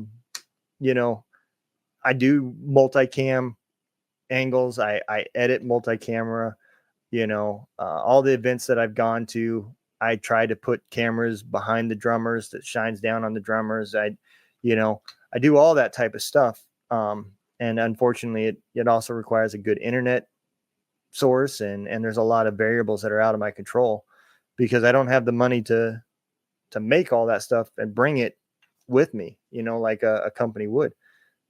do multicam angles. I edit multi-camera, all the events that I've gone to, I try to put cameras behind the drummers that shines down on the drummers. I do all that type of stuff. And unfortunately it also requires a good internet source. And there's a lot of variables that are out of my control, because I don't have the money to make all that stuff and bring it with me, like a company would.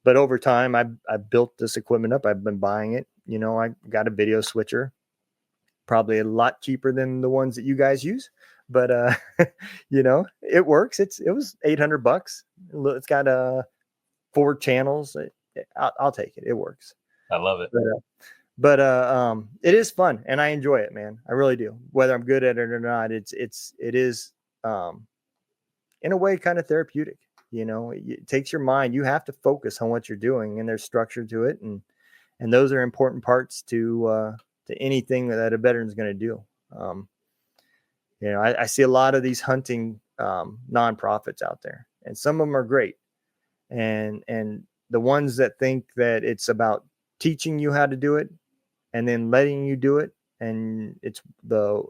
But over time, I built this equipment up. I've been buying it. I got a video switcher, probably a lot cheaper than the ones that you guys use, but it works. It was $800. It's got 4 channels. I'll take it. It works. I love it. But it is fun, and I enjoy it, man. I really do. Whether I'm good at it or not, it is in a way kind of therapeutic. It takes your mind. You have to focus on what you're doing, and there's structure to it, and those are important parts to anything that a veteran's going to do. I see a lot of these hunting nonprofits out there, and some of them are great, and the ones that think that it's about teaching you how to do it and then letting you do it, and it's the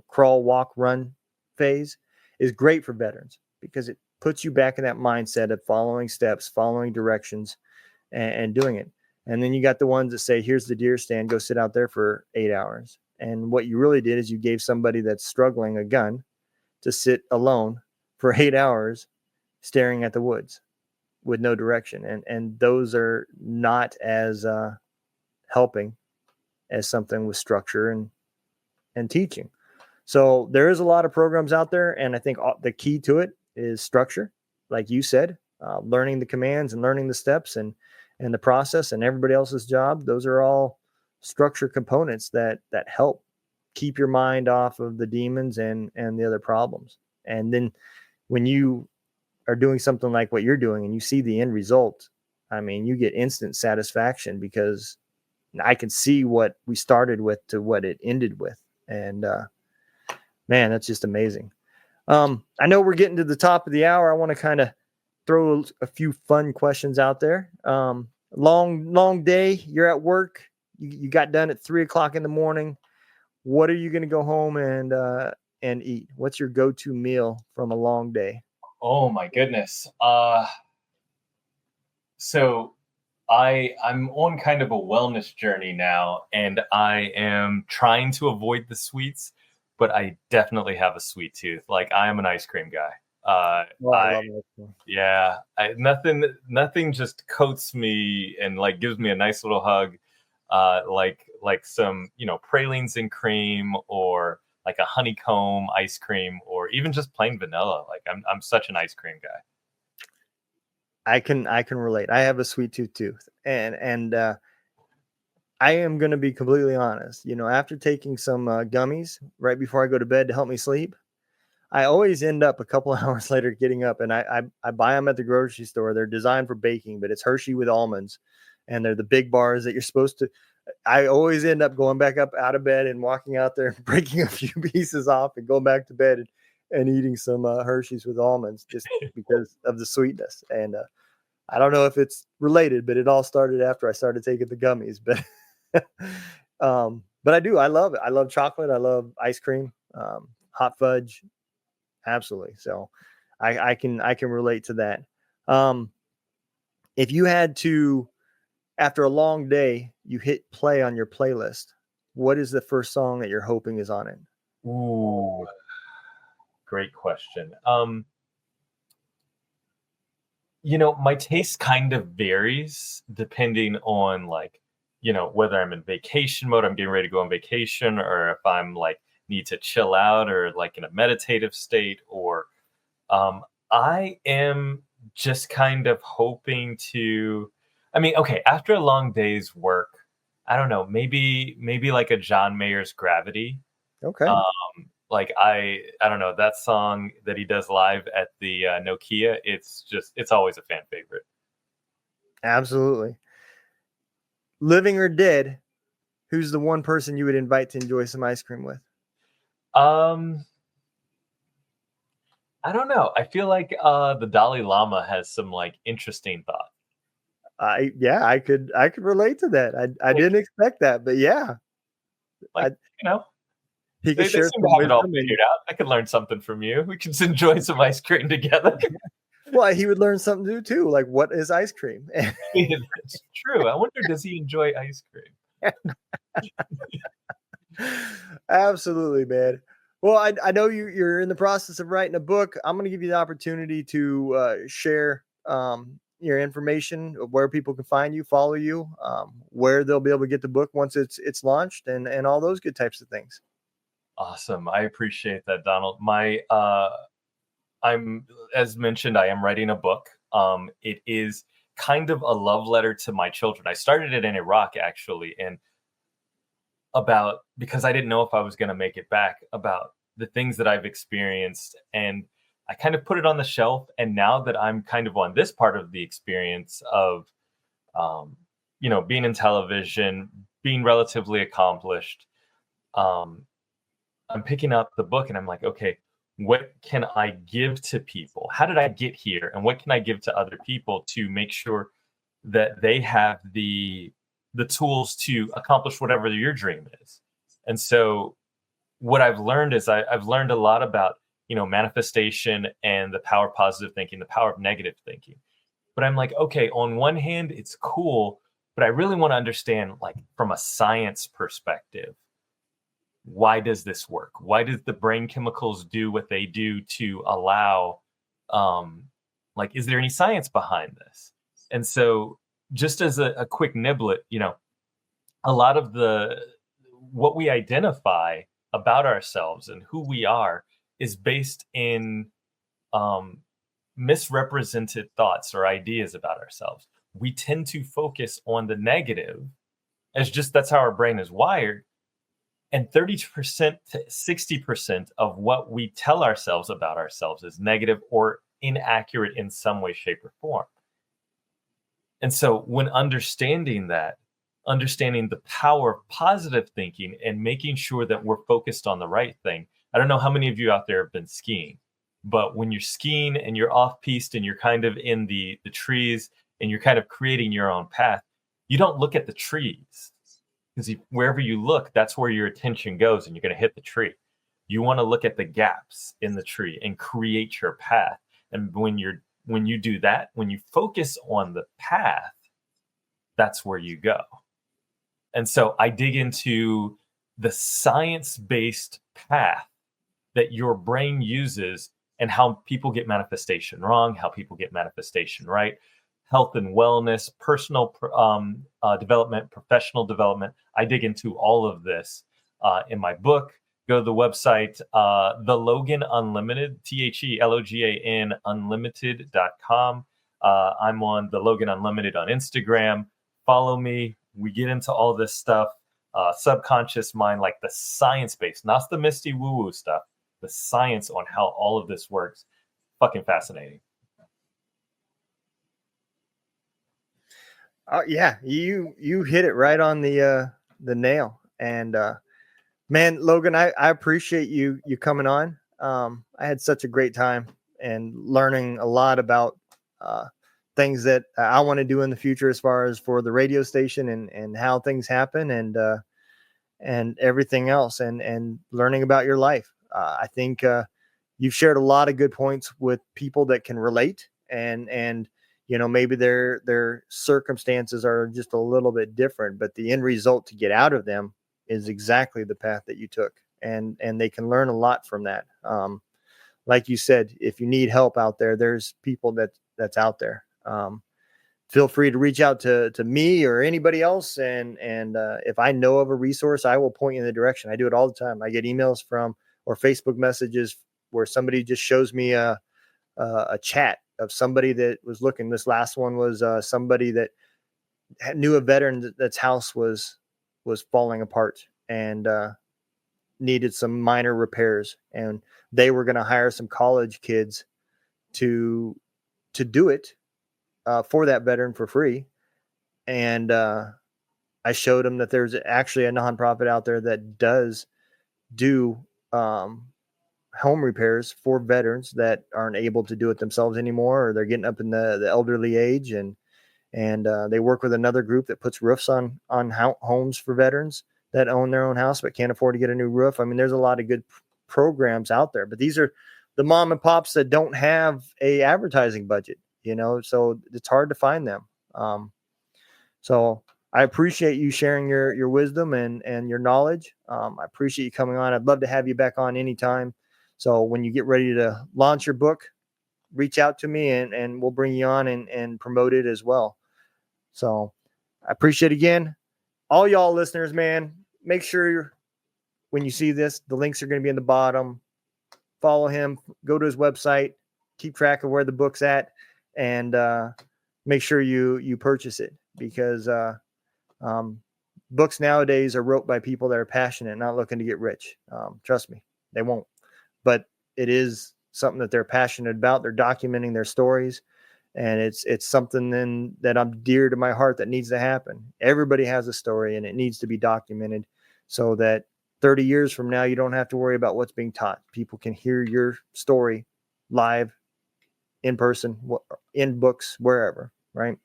crawl, walk, run phase, is great for veterans, because it puts you back in that mindset of following steps, following directions, and doing it. And then you got the ones that say, here's the deer stand, go sit out there for 8 hours. And what you really did is you gave somebody that's struggling a gun to sit alone for 8 hours staring at the woods with no direction. And those are not as helping as something with structure and teaching. So there is a lot of programs out there, and I think the key to it is structure, like you said, learning the commands and learning the steps, and and the process and everybody else's job, those are all structure components that help keep your mind off of the demons and the other problems. And then when you are doing something like what you're doing and you see the end result, I mean, you get instant satisfaction because I can see what we started with to what it ended with. And man, that's just amazing. I know we're getting to the top of the hour. I want to kind of throw a few fun questions out there. Long day. You're at work. You got done at 3:00 in the morning. What are you going to go home and eat? What's your go-to meal from a long day? Oh my goodness. So I'm on kind of a wellness journey now, and I am trying to avoid the sweets, but I definitely have a sweet tooth. Like, I am an ice cream guy. I love ice cream. Yeah, nothing just coats me and like gives me a nice little hug, like some pralines and cream, or like a honeycomb ice cream, or even just plain vanilla. Like, I'm such an ice cream guy. I can relate. I have a sweet tooth too, and I am going to be completely honest. After taking some gummies right before I go to bed to help me sleep, I always end up a couple of hours later getting up, and I buy them at the grocery store. They're designed for baking, but it's Hershey with almonds, and they're the big bars that you're supposed to. I always end up going back up out of bed and walking out there and breaking a few pieces off and going back to bed and eating some Hershey's with almonds just because of the sweetness. And I don't know if it's related, but it all started after I started taking the gummies. But but I do. I love it. I love chocolate. I love ice cream, hot fudge. Absolutely. So I can relate to that. If you had to, after a long day, you hit play on your playlist, what is the first song that you're hoping is on it? Ooh, great question. My taste kind of varies depending on, like, whether I'm in vacation mode, I'm getting ready to go on vacation, or if I'm like need to chill out, or like in a meditative state, or I am just kind of hoping to, okay, after a long day's work, I don't know, maybe like a John Mayer's Gravity. Okay. Like, I don't know, that song that he does live at the Nokia, it's always a fan favorite. Absolutely. Living or dead, who's the one person you would invite to enjoy some ice cream with? I don't know. I feel like the Dalai Lama has some like interesting thoughts. I could relate to that. I didn't expect that, but yeah. Like, he they could share seem some to have it all wisdom. figured out. I could learn something from you. We can enjoy some ice cream together. Well, he would learn something new too. Like, what is ice cream? It's true. I wonder, does he enjoy ice cream? Absolutely, man. Well, I know you're in the process of writing a book. I'm going to give you the opportunity to share your information of where people can find you, follow you, where they'll be able to get the book once it's launched, and all those good types of things. Awesome. I appreciate that, Donald. I'm, as mentioned, I am writing a book. It is kind of a love letter to my children. I started it in Iraq, actually, and because I didn't know if I was going to make it back, about the things that I've experienced. And I kind of put it on the shelf. And now that I'm kind of on this part of the experience of, being in television, being relatively accomplished, I'm picking up the book and I'm like, okay, what can I give to people? How did I get here? And what can I give to other people to make sure that they have the tools to accomplish whatever your dream is? And so what I've learned is I've learned a lot about, manifestation and the power of positive thinking, the power of negative thinking. But I'm like, okay, on one hand, it's cool, but I really want to understand, like, from a science perspective, why does this work? Why does the brain chemicals do what they do to allow, is there any science behind this? And so, just as a quick niblet, a lot of what we identify about ourselves and who we are is based in misrepresented thoughts or ideas about ourselves. we tend to focus on the negative as just that's how our brain is wired. And 30% to 60% of what we tell ourselves about ourselves is negative or inaccurate in some way, shape, or form. And so when understanding that, understanding the power of positive thinking and making sure that we're focused on the right thing. I don't know how many of you out there have been skiing, but when you're skiing and you're off-piste and you're kind of in the trees and you're kind of creating your own path, you don't look at the trees, because wherever you look, that's where your attention goes and you're going to hit the tree. You want to look at the gaps in the tree and create your path. And when you do that, when you focus on the path, that's where you go. And so I dig into the science-based path that your brain uses and how people get manifestation wrong, how people get manifestation right, health and wellness, personal development, professional development. I dig into all of this in my book. Go to the website, the Logan Unlimited, TheLogan Unlimited.com. I'm on the Logan Unlimited on Instagram. Follow me. We get into all this stuff, subconscious mind, like the science base, not the misty woo-woo stuff, the science on how all of this works. Fucking fascinating. Yeah, you hit it right on the nail. And man, Logan, I appreciate you coming on. I had such a great time and learning a lot about things that I want to do in the future as far as for the radio station and how things happen and everything else and learning about your life. I think you've shared a lot of good points with people that can relate and you know, maybe their circumstances are just a little bit different, but the end result to get out of them is exactly the path that you took. And they can learn a lot from that. Like you said, if you need help out there, there's people that's out there. Feel free to reach out to me or anybody else. And if I know of a resource, I will point you in the direction. I do it all the time. I get emails from or Facebook messages where somebody just shows me a chat of somebody that was looking. This last one was somebody that knew a veteran that's house was falling apart and needed some minor repairs, and they were going to hire some college kids to do it for that veteran for free. And I showed them that there's actually a nonprofit out there that does do home repairs for veterans that aren't able to do it themselves anymore, or they're getting up in the elderly age, and they work with another group that puts roofs on homes for veterans that own their own house but can't afford to get a new roof. I mean, there's a lot of good programs out there, but these are the mom and pops that don't have a advertising budget, you know, so it's hard to find them. So I appreciate you sharing your wisdom and your knowledge. I appreciate you coming on. I'd love to have you back on anytime. So when you get ready to launch your book, reach out to me and we'll bring you on and promote it as well. So I appreciate again, all y'all listeners, man, make sure when you see this, the links are going to be in the bottom. Follow him, go to his website, keep track of where the book's at, and make sure you purchase it, because books nowadays are wrote by people that are passionate, not looking to get rich. Trust me, they won't. But it is something that they're passionate about. They're documenting their stories, and it's something then that I'm dear to my heart that needs to happen. Everybody has a story, and it needs to be documented so that 30 years from now, you don't have to worry about what's being taught. People can hear your story live, in person, in books, wherever, right?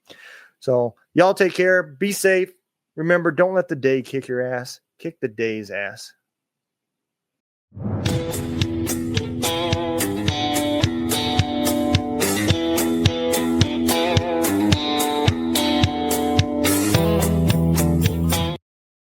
So y'all take care. Be safe. Remember, don't let the day kick your ass. Kick the day's ass.